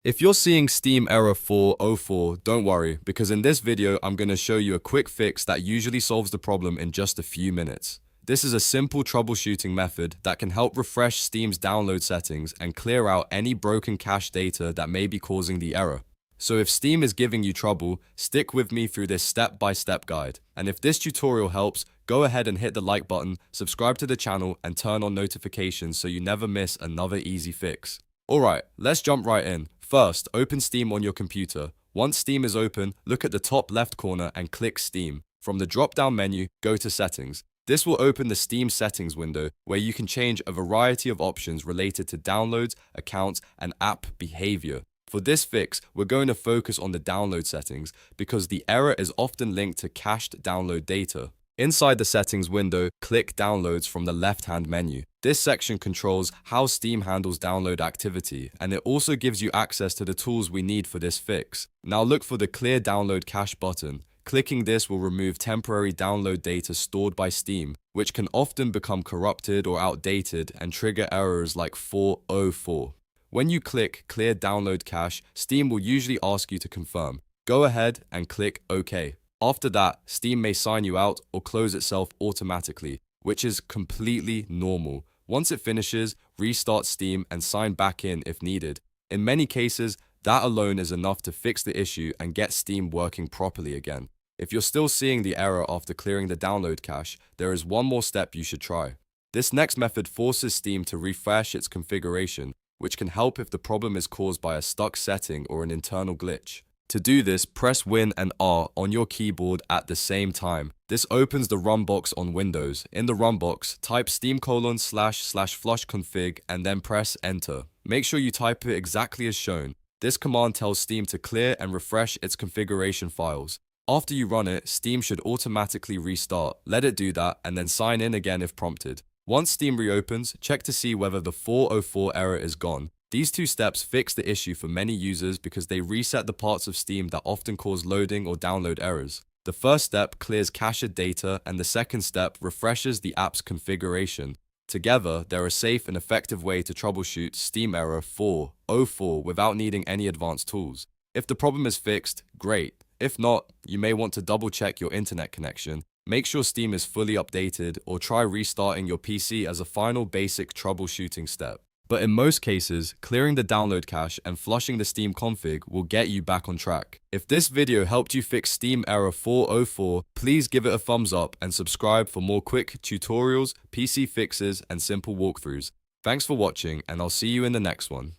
If you're seeing Steam error 404, don't worry, because in this video I'm going to show you a quick fix that usually solves the problem in just a few minutes. This is a simple troubleshooting method that can help refresh Steam's download settings and clear out any broken cache data that may be causing the error. So if Steam is giving you trouble, stick with me through this step-by-step guide. And if this tutorial helps, go ahead and hit the like button, subscribe to the channel, and turn on notifications so you never miss another easy fix. Alright, let's jump right in. First, open Steam on your computer. Once Steam is open, look at the top left corner and click Steam. From the drop-down menu, go to Settings. This will open the Steam settings window where you can change a variety of options related to downloads, accounts, and app behavior. For this fix, we're going to focus on the download settings because the error is often linked to cached download data. Inside the settings window, click Downloads from the left-hand menu. This section controls how Steam handles download activity, and it also gives you access to the tools we need for this fix. Now look for the Clear Download Cache button. Clicking this will remove temporary download data stored by Steam, which can often become corrupted or outdated and trigger errors like 404. When you click Clear Download Cache, Steam will usually ask you to confirm. Go ahead and click OK. After that, Steam may sign you out or close itself automatically, which is completely normal. Once it finishes, restart Steam and sign back in if needed. In many cases, that alone is enough to fix the issue and get Steam working properly again. If you're still seeing the error after clearing the download cache, there is one more step you should try. This next method forces Steam to refresh its configuration, which can help if the problem is caused by a stuck setting or an internal glitch. To do this, press Win and R on your keyboard at the same time. This opens the run box on Windows. In the run box, type steam://flushconfig and then press Enter. Make sure you type it exactly as shown. This command tells Steam to clear and refresh its configuration files. After you run it, Steam should automatically restart. Let it do that and then sign in again if prompted. Once Steam reopens, check to see whether the 404 error is gone. These two steps fix the issue for many users because they reset the parts of Steam that often cause loading or download errors. The first step clears cached data and the second step refreshes the app's configuration. Together, they're a safe and effective way to troubleshoot Steam error 404 without needing any advanced tools. If the problem is fixed, great. If not, you may want to double check your internet connection. Make sure Steam is fully updated or try restarting your PC as a final basic troubleshooting step. But in most cases, clearing the download cache and flushing the Steam config will get you back on track. If this video helped you fix Steam error 404, please give it a thumbs up and subscribe for more quick tutorials, PC fixes, and simple walkthroughs. Thanks for watching, and I'll see you in the next one.